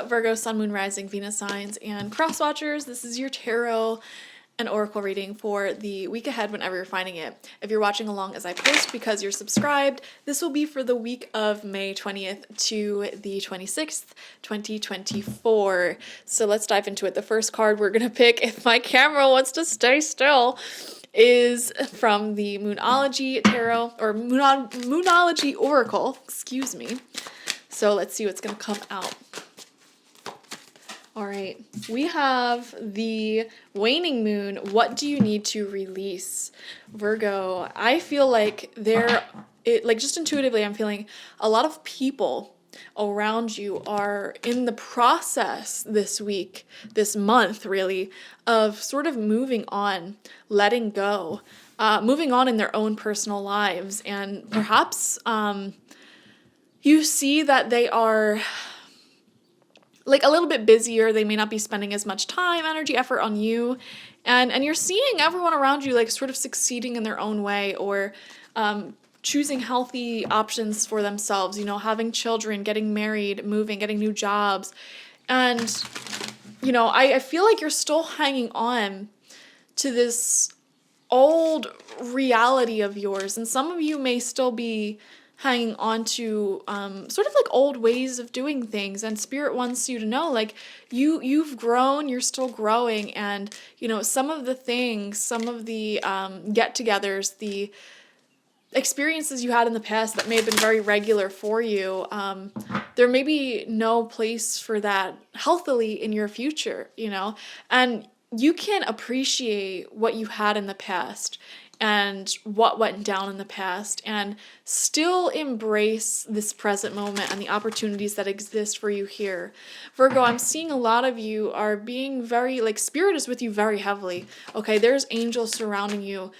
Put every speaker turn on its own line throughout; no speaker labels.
Virgo, Sun, Moon, Rising, Venus signs, and cross watchers. This is your tarot and oracle reading for the week ahead whenever you're finding it. If you're watching along as I post because you're subscribed, this will be for the week of May 20th to the 26th, 2024. So let's dive into it. The first card we're going to pick, if my camera wants to stay still, is from the Moonology Tarot, or Moonology Oracle, excuse me. So let's see what's going to come out. All right, we have the waning moon. What do you need to release? Virgo, I feel like just intuitively, I'm feeling a lot of people around you are in the process this week, this month really, of sort of moving on, letting go, moving on in their own personal lives. And perhaps you see that they are like a little bit busier. They may not be spending as much time, energy, effort on you. And you're seeing everyone around you like sort of succeeding in their own way, or choosing healthy options for themselves, you know, having children, getting married, moving, getting new jobs. And, you know, I feel like you're still hanging on to this old reality of yours. And some of you may still be hanging on to sort of like old ways of doing things, and Spirit wants you to know, like, you've grown, you're still growing, and you know, some of the things, some of the get-togethers, the experiences you had in the past that may have been very regular for you, there may be no place for that healthily in your future, you know, and you can appreciate what you had in the past and what went down in the past, and still embrace this present moment and the opportunities that exist for you here. Virgo, I'm seeing a lot of you are being very, like, Spirit is with you very heavily. Okay, there's angels surrounding you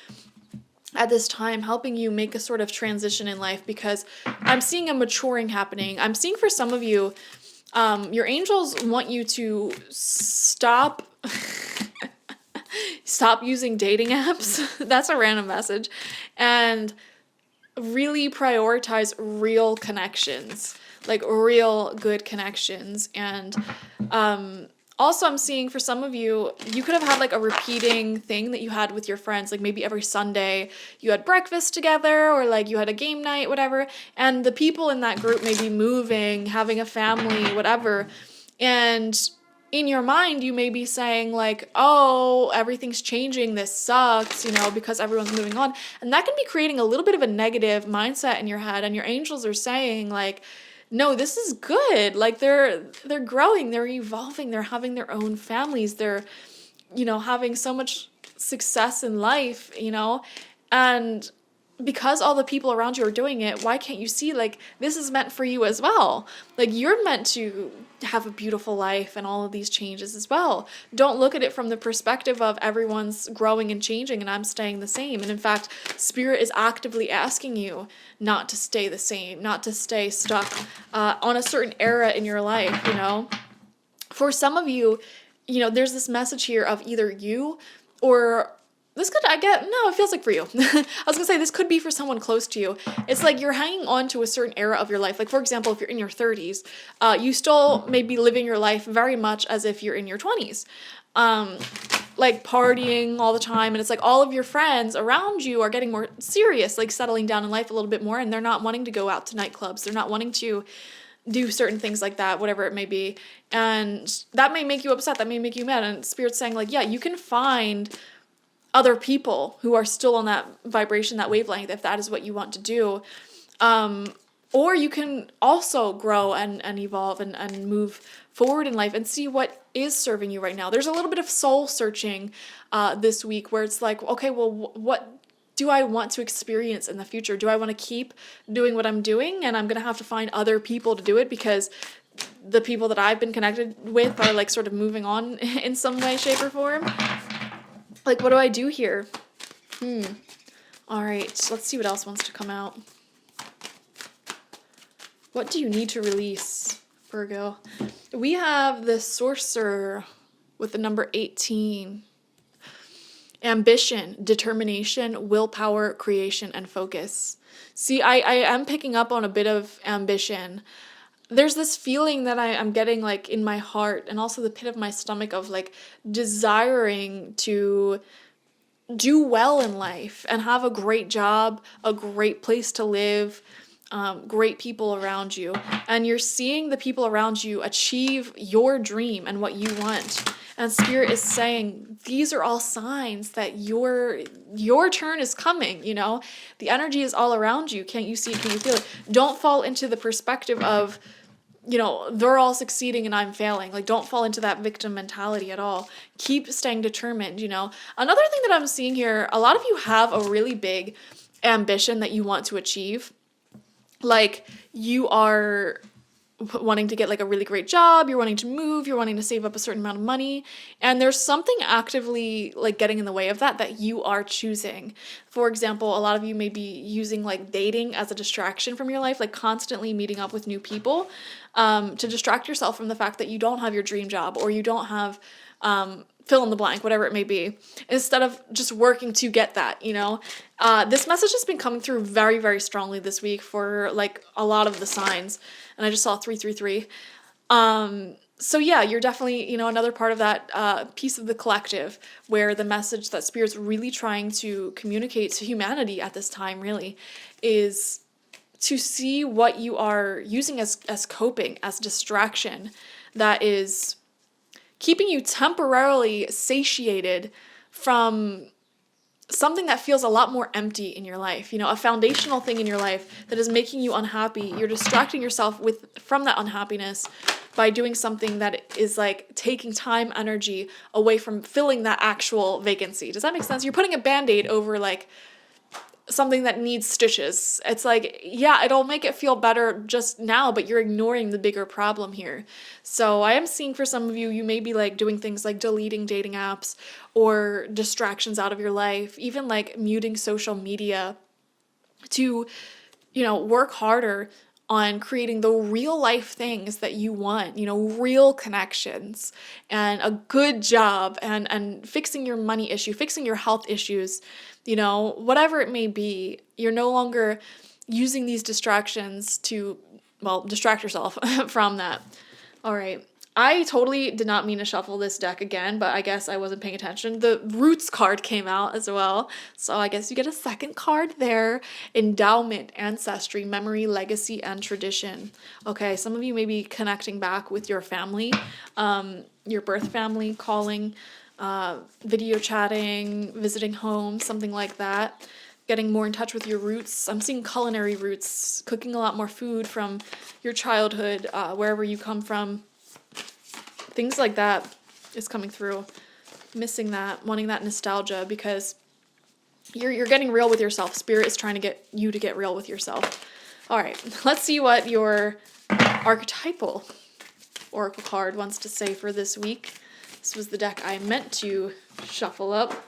at this time, helping you make a sort of transition in life, because I'm seeing a maturing happening. I'm seeing for some of you, your angels want you to stop using dating apps. That's a random message. And really prioritize real connections, like real good connections. And also I'm seeing for some of you, you could have had like a repeating thing that you had with your friends, like maybe every Sunday you had breakfast together, or like you had a game night, whatever. And the people in that group may be moving, having a family, whatever. And in your mind, you may be saying like, oh, everything's changing, this sucks, you know, because everyone's moving on. And that can be creating a little bit of a negative mindset in your head. And your angels are saying like, no, this is good. Like they're growing, they're evolving, they're having their own families. They're, you know, having so much success in life, you know, and because all the people around you are doing it, why can't you see like this is meant for you as well? Like you're meant to have a beautiful life and all of these changes as well. Don't look at it from the perspective of everyone's growing and changing and I'm staying the same. And in fact, Spirit is actively asking you not to stay the same, not to stay stuck on a certain era in your life, you know? For some of you, you know, there's this message here of either you or it feels like for you. I was gonna say this could be for someone close to you. It's like you're hanging on to a certain era of your life. Like, for example, if you're in your 30s, you still may be living your life very much as if you're in your 20s. Like partying all the time. And it's like all of your friends around you are getting more serious, like settling down in life a little bit more. And they're not wanting to go out to nightclubs. They're not wanting to do certain things like that, whatever it may be. And that may make you upset. That may make you mad. And Spirit's saying like, yeah, you can find other people who are still on that vibration, that wavelength, if that is what you want to do. Or you can also grow and evolve and move forward in life and see what is serving you right now. There's a little bit of soul searching this week where it's like, okay, well, what do I want to experience in the future? Do I want to keep doing what I'm doing? And I'm going to have to find other people to do it because the people that I've been connected with are like sort of moving on in some way, shape, or form. Like, what do I do here? All right, let's see what else wants to come out. What do you need to release, Virgo? We have the Sorcerer with the number 18. Ambition, determination, willpower, creation, and focus. See, I am picking up on a bit of ambition. there's this feeling that I'm getting like in my heart and also the pit of my stomach of like desiring to do well in life and have a great job, a great place to live, great people around you. And you're seeing the people around you achieve your dream and what you want. And Spirit is saying, these are all signs that your turn is coming, you know? The energy is all around you. Can't you see it? Can you feel it? Don't fall into the perspective of, you know, they're all succeeding and I'm failing. Like, don't fall into that victim mentality at all. Keep staying determined, you know. Another thing that I'm seeing here, a lot of you have a really big ambition that you want to achieve. Like, you are wanting to get like a really great job, you're wanting to move, you're wanting to save up a certain amount of money, and there's something actively like getting in the way of that you are choosing. For example, a lot of you may be using like dating as a distraction from your life, like constantly meeting up with new people, to distract yourself from the fact that you don't have your dream job or you don't have fill in the blank, whatever it may be, instead of just working to get that, you know. This message has been coming through very, very strongly this week for like a lot of the signs. And I just saw 333. So yeah, you're definitely, you know, another part of that piece of the collective where the message that Spirit's really trying to communicate to humanity at this time really is to see what you are using as coping, as distraction, that is keeping you temporarily satiated from something that feels a lot more empty in your life, you know, a foundational thing in your life that is making you unhappy. You're distracting yourself from that unhappiness by doing something that is like taking time, energy away from filling that actual vacancy. Does that make sense? You're putting a Band-Aid over like something that needs stitches. It's like, yeah, it'll make it feel better just now, but you're ignoring the bigger problem here. So I am seeing for some of you, you may be like doing things like deleting dating apps or distractions out of your life, even like muting social media to, you know, work harder on creating the real life things that you want, you know, real connections and a good job and fixing your money issue, fixing your health issues, you know, whatever it may be. You're no longer using these distractions to, well, distract yourself from that. All right. I totally did not mean to shuffle this deck again, but I guess I wasn't paying attention. The Roots card came out as well, so I guess you get a second card there. Endowment, ancestry, memory, legacy, and tradition. Okay, some of you may be connecting back with your family, your birth family, calling, video chatting, visiting home, something like that. Getting more in touch with your roots. I'm seeing culinary roots, cooking a lot more food from your childhood, wherever you come from. Things like that is coming through. Missing that, wanting that nostalgia because you're getting real with yourself. Spirit is trying to get you to get real with yourself. All right, let's see what your archetypal oracle card wants to say for this week. This was the deck I meant to shuffle up.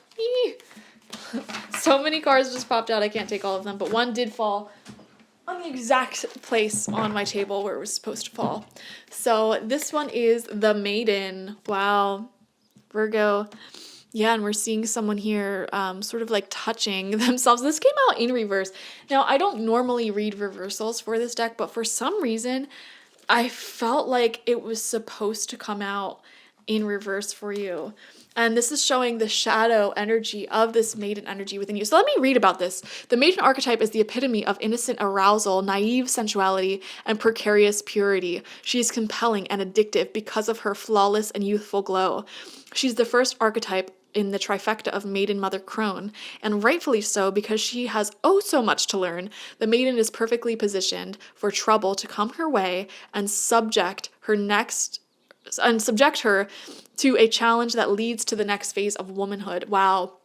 So many cards just popped out, I can't take all of them, but one did fall on the exact place on my table where it was supposed to fall. So this one is the Maiden. Wow. Virgo. Yeah, and we're seeing someone here sort of like touching themselves. This came out in reverse. Now, I don't normally read reversals for this deck, but for some reason, I felt like it was supposed to come out in reverse for you. And this is showing the shadow energy of this maiden energy within you. So let me read about this. The maiden archetype is the epitome of innocent arousal, naive sensuality, and precarious purity. She is compelling and addictive because of her flawless and youthful glow. She's the first archetype in the trifecta of Maiden Mother Crone, and rightfully so because she has oh so much to learn. The maiden is perfectly positioned for trouble to come her way and subject her to a challenge that leads to the next phase of womanhood. Wow.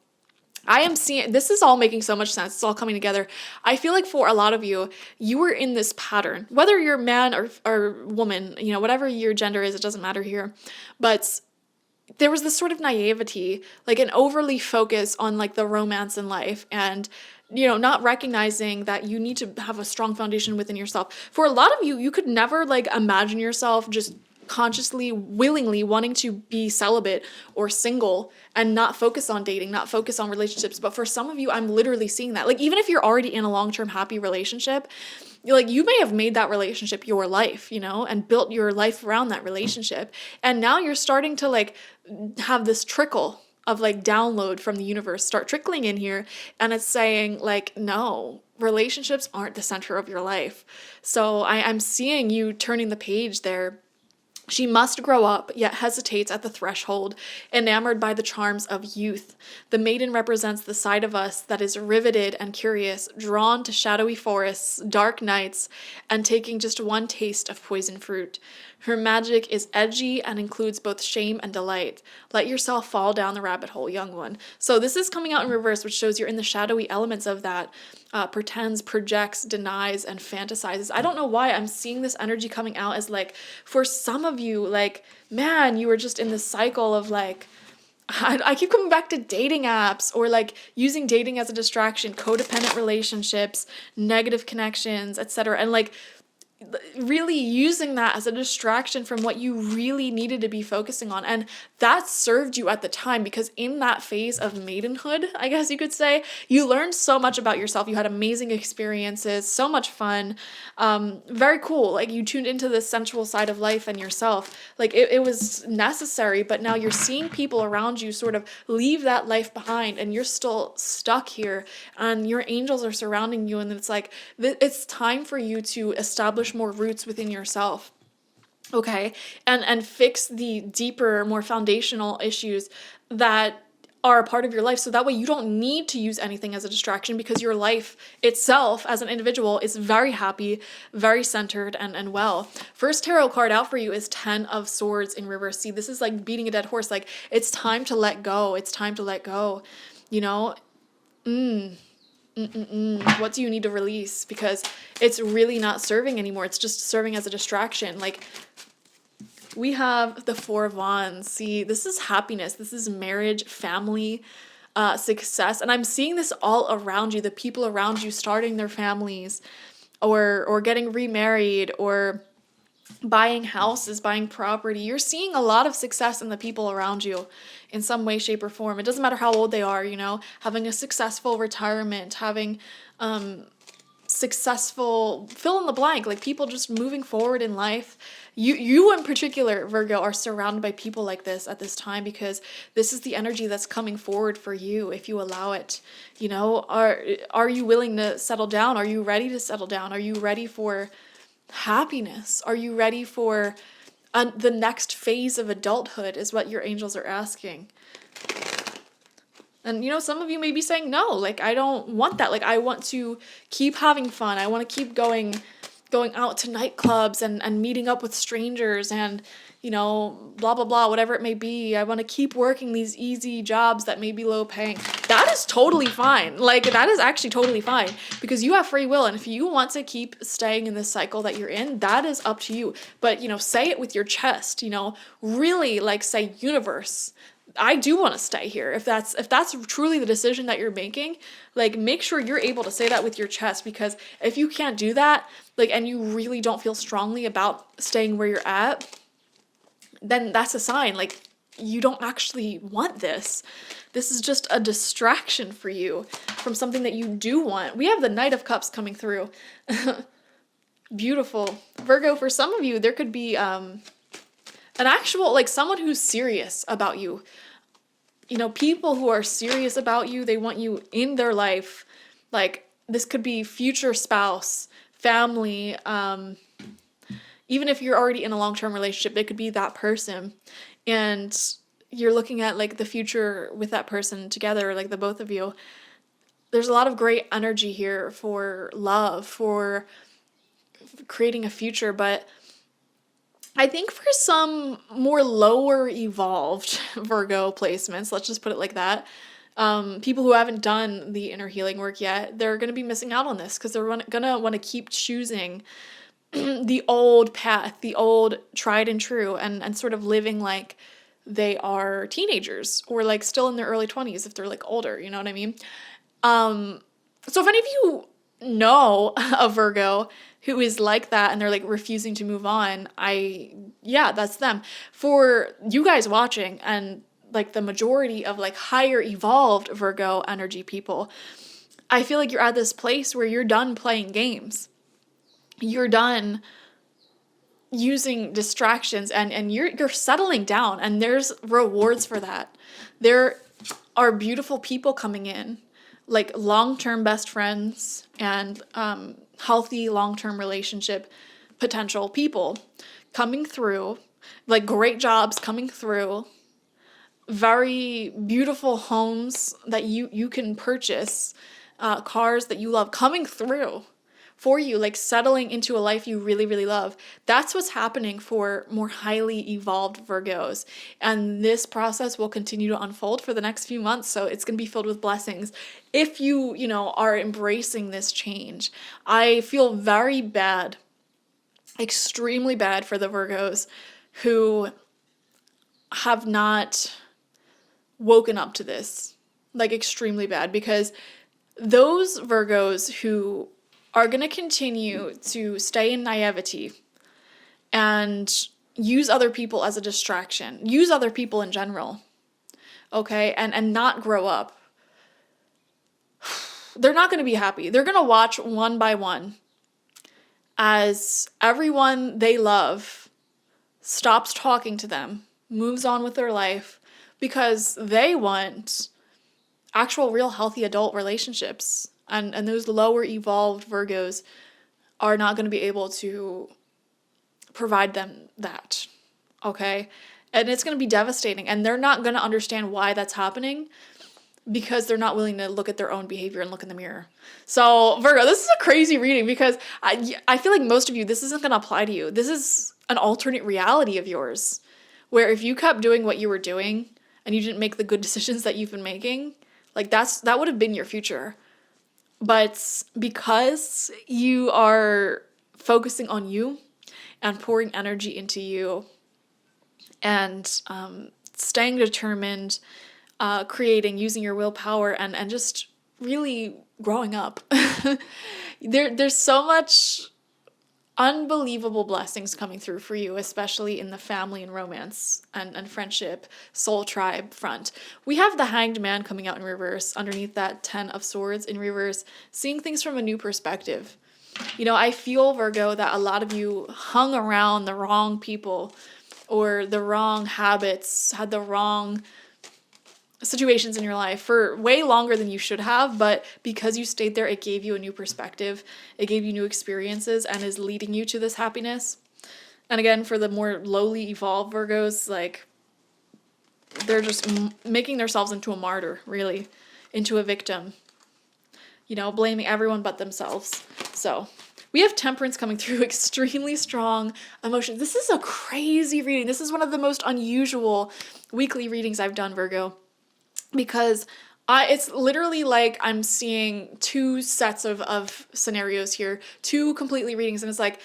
I am seeing, this is all making so much sense. It's all coming together. I feel like for a lot of you, you were in this pattern, whether you're man or woman, you know, whatever your gender is, it doesn't matter here. But there was this sort of naivety, like an overly focus on like the romance in life and, you know, not recognizing that you need to have a strong foundation within yourself. For a lot of you, you could never like imagine yourself just consciously, willingly wanting to be celibate or single and not focus on dating, not focus on relationships. But for some of you, I'm literally seeing that. Like, even if you're already in a long-term happy relationship, like you may have made that relationship your life, and built your life around that relationship. And now you're starting to like have this trickle of like download from the universe start trickling in here. And it's saying like, no, relationships aren't the center of your life. So I'm seeing you turning the page there. She must grow up, yet hesitates at the threshold, enamored by the charms of youth. The maiden represents the side of us that is riveted and curious, drawn to shadowy forests, dark nights, and taking just one taste of poison fruit. Her magic is edgy and includes both shame and delight. Let yourself fall down the rabbit hole, young one. So this is coming out in reverse, which shows you're in the shadowy elements of that. Pretends, projects, denies, and fantasizes. I don't know why I'm seeing this energy coming out as like, for some of you, like, man, you were just in this cycle of like, I keep coming back to dating apps or like using dating as a distraction, codependent relationships, negative connections, etc. And like really using that as a distraction from what you really needed to be focusing on. And that served you at the time, because in that phase of maidenhood, I guess you could say, you learned so much about yourself. You had amazing experiences, so much fun, very cool. Like you tuned into the sensual side of life and yourself. Like it was necessary, but now you're seeing people around you sort of leave that life behind and you're still stuck here and your angels are surrounding you. And it's like, it's time for you to establish more roots within yourself. Okay. And fix the deeper, more foundational issues that are a part of your life. So that way you don't need to use anything as a distraction, because your life itself as an individual is very happy, very centered and well. First tarot card out for you is 10 of Swords in reverse. See, this is like beating a dead horse. Like it's time to let go. It's time to let go. What do you need to release? Because it's really not serving anymore. It's just serving as a distraction. Like we have the Four of Wands. See, this is happiness. This is marriage, family, success. And I'm seeing this all around you. The people around you starting their families or getting remarried or buying houses, buying property. You're seeing a lot of success in the people around you in some way, shape, or form. It doesn't matter how old they are, having a successful retirement, having successful fill in the blank, like people just moving forward in life. You in particular, Virgo, are surrounded by people like this at this time, because this is the energy that's coming forward for you if you allow it. Are you willing to settle down? Are you ready to settle down? Are you ready for happiness? Are you ready for the next phase of adulthood, is what your angels are asking. And some of you may be saying, no, like I don't want that. Like I want to keep having fun. I want to keep going out to nightclubs and meeting up with strangers and blah blah blah, whatever it may be. I want to keep working these easy jobs that may be low paying. That is totally fine. Like that is actually totally fine, because you have free will, and if you want to keep staying in this cycle that you're in, that is up to you. But say it with your chest. Really like say, universe, I do want to stay here. If that's truly the decision that you're making, like make sure you're able to say that with your chest, because if you can't do that, like, and you really don't feel strongly about staying where you're at, then that's a sign like you don't actually want this. This is just a distraction for you from something that you do want. We have the Knight of Cups coming through. Beautiful. Virgo, for some of you, there could be an actual, like someone who's serious about you. People who are serious about you, they want you in their life. Like this could be future spouse, family, even if you're already in a long-term relationship, it could be that person. And you're looking at like the future with that person together, like the both of you. There's a lot of great energy here for love, for creating a future. But I think for some more lower evolved Virgo placements, let's just put it like that, people who haven't done the inner healing work yet, they're going to be missing out on this, because they're going to want to keep choosing the old path, the old tried and true, and sort of living like they are teenagers or like still in their early 20s if they're like older, you know what I mean? So if any of you know a Virgo who is like that and they're like refusing to move on, that's them. For you guys watching and like the majority of like higher evolved Virgo energy people, I feel like you're at this place where you're done playing games. you're done using distractions, and you're settling down, and there's rewards for that. There are beautiful people coming in, like long-term best friends and healthy long-term relationship potential people coming through, like great jobs coming through, very beautiful homes that you can purchase, cars that you love coming through for you, like settling into a life you really, really love. That's what's happening for more highly evolved Virgos. And this process will continue to unfold for the next few months. So it's going to be filled with blessings if you are embracing this change. I feel very bad, extremely bad for the Virgos who have not woken up to this, like extremely bad, because those Virgos who are going to continue to stay in naivety and use other people as a distraction, use other people in general, okay, and not grow up, they're not going to be happy. They're going to watch one by one as everyone they love stops talking to them, moves on with their life, because they want actual, real, healthy adult relationships. And those lower evolved Virgos are not going to be able to provide them that, okay? And it's going to be devastating. And they're not going to understand why that's happening because they're not willing to look at their own behavior and look in the mirror. So, Virgo, this is a crazy reading because I feel like most of you, this isn't going to apply to you. This is an alternate reality of yours, where if you kept doing what you were doing and you didn't make the good decisions that you've been making, like that would have been your future. But because you are focusing on you and pouring energy into you and staying determined, creating, using your willpower, and just really growing up, there's so much unbelievable blessings coming through for you, especially in the family and romance and friendship, soul tribe front. We have the Hanged Man coming out in reverse underneath that 10 of Swords in reverse, seeing things from a new perspective. I feel, Virgo, that a lot of you hung around the wrong people or the wrong habits, had the wrong situations in your life for way longer than you should have, but because you stayed there, it gave you a new perspective, it gave you new experiences, and is leading you to this happiness. And again, for the more lowly evolved Virgos, like, they're just making themselves into a martyr, really, into a victim, blaming everyone but themselves. So we have Temperance coming through, extremely strong emotions. This is a crazy reading. This is one of the most unusual weekly readings I've done, Virgo, because it's literally like I'm seeing two sets of scenarios here, two completely readings, and it's like,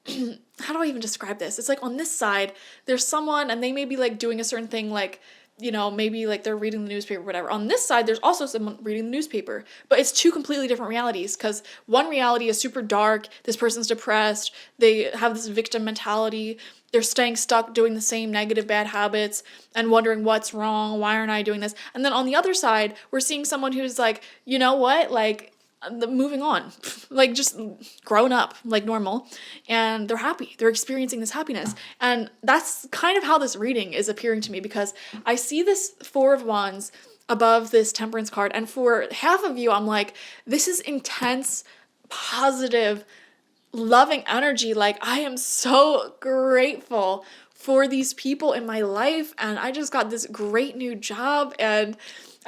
how do I even describe this? It's like on this side, there's someone and they may be like doing a certain thing, like, maybe like they're reading the newspaper or whatever. On this side, there's also someone reading the newspaper, but it's two completely different realities, because one reality is super dark. This person's depressed. They have this victim mentality. They're staying stuck doing the same negative bad habits and wondering what's wrong. Why aren't I doing this? And then on the other side, we're seeing someone who's like, you know what? Like, moving on, like just grown up like normal, and they're happy. They're experiencing this happiness. And that's kind of how this reading is appearing to me, because I see this Four of Wands above this Temperance card. And for half of you, I'm like, this is intense, positive, loving energy. Like, I am so grateful for these people in my life, and I just got this great new job, and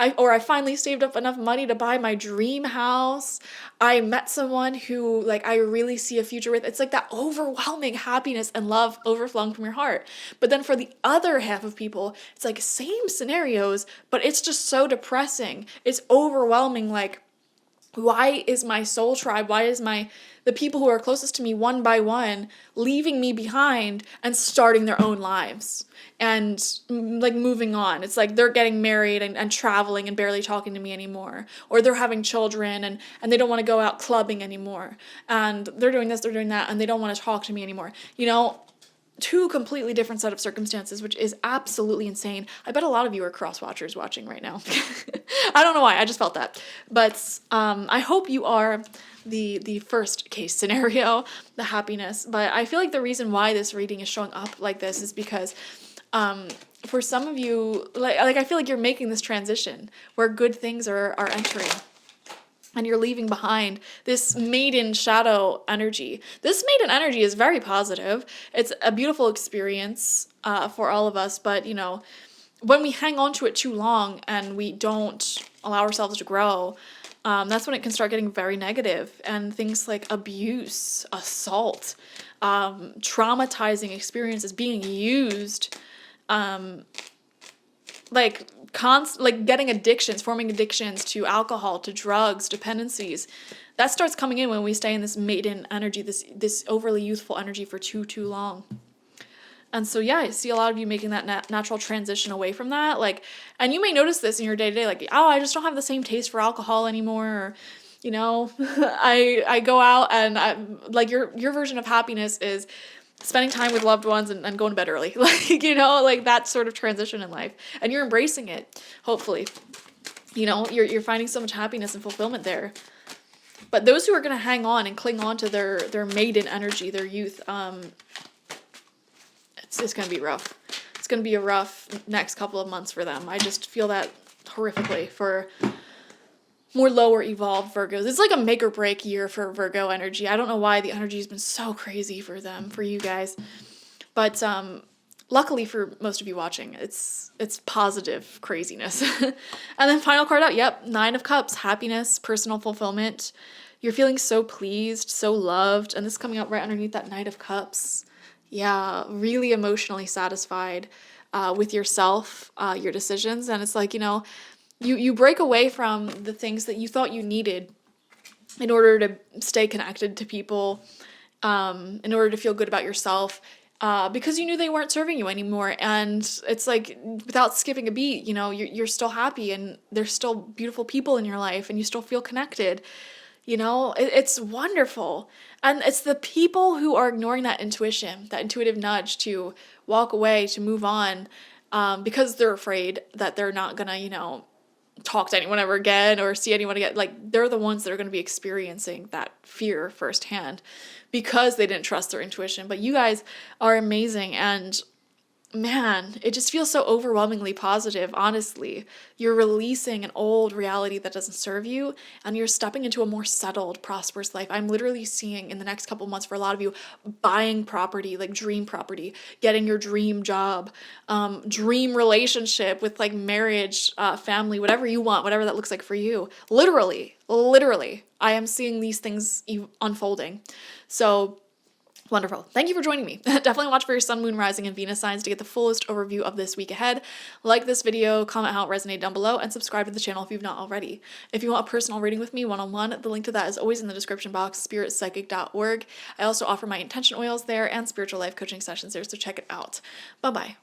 I finally saved up enough money to buy my dream house. I met someone who, like, I really see a future with. It's like that overwhelming happiness and love overflowing from your heart. But then for the other half of people, it's like same scenarios, but it's just so depressing. It's overwhelming. Like, why is my soul tribe, why is the people who are closest to me one by one leaving me behind and starting their own lives and like moving on? It's like they're getting married and traveling and barely talking to me anymore, or they're having children and they don't want to go out clubbing anymore, and they're doing this, they're doing that, and they don't want to talk to me anymore. two completely different set of circumstances, which is absolutely insane. I bet a lot of you are cross watchers watching right now. I don't know why, I just felt that. But I hope you are the first case scenario, the happiness. But I feel like the reason why this reading is showing up like this is because for some of you, like I feel like you're making this transition where good things are entering. And you're leaving behind this maiden shadow energy. This maiden energy is very positive. It's a beautiful experience for all of us. But, you know, when we hang on to it too long and we don't allow ourselves to grow, that's when it can start getting very negative. And things like abuse, assault, traumatizing experiences, being used, like getting addictions, forming addictions to alcohol, to drugs, dependencies. That starts coming in when we stay in this maiden energy, this overly youthful energy for too long. And so, yeah, I see a lot of you making that natural transition away from that. Like, and you may notice this in your day to day, like, oh, I just don't have the same taste for alcohol anymore. Or, you know, I go out and like your version of happiness is spending time with loved ones and going to bed early. Like, you know, like that sort of transition in life. And you're embracing it, hopefully. You know, you're finding so much happiness and fulfillment there. But those who are going to hang on and cling on to their maiden energy, their youth, it's going to be rough. It's going to be a rough next couple of months for them. I just feel that horrifically for more lower evolved Virgos. It's like a make or break year for Virgo energy. I don't know why the energy has been so crazy for them, for you guys. But luckily for most of you watching, it's positive craziness. And then final card out, yep, 9 of Cups, happiness, personal fulfillment. You're feeling so pleased, so loved. And this is coming out right underneath that Knight of Cups. Yeah, really emotionally satisfied with yourself, your decisions. And it's like, you know, you break away from the things that you thought you needed in order to stay connected to people, in order to feel good about yourself, because you knew they weren't serving you anymore. And it's like, without skipping a beat, you know, you're still happy and there's still beautiful people in your life and you still feel connected. You know, it's wonderful. And it's the people who are ignoring that intuition, that intuitive nudge to walk away, to move on, because they're afraid that they're not gonna, you know, talk to anyone ever again or see anyone again. Like, they're the ones that are going to be experiencing that fear firsthand because they didn't trust their intuition. But you guys are amazing, and man, it just feels so overwhelmingly positive. Honestly, you're releasing an old reality that doesn't serve you, and you're stepping into a more settled, prosperous life. I'm literally seeing in the next couple months for a lot of you buying property, like dream property, getting your dream job, dream relationship with like marriage, family, whatever you want, whatever that looks like for you. Literally, I am seeing these things unfolding. So wonderful. Thank you for joining me. Definitely watch for your sun, moon, rising, and Venus signs to get the fullest overview of this week ahead. Like this video, comment how it resonated down below, and subscribe to the channel if you've not already. If you want a personal reading with me one-on-one, the link to that is always in the description box, spiritpsychic.org. I also offer my intention oils there and spiritual life coaching sessions there, so check it out. Bye-bye.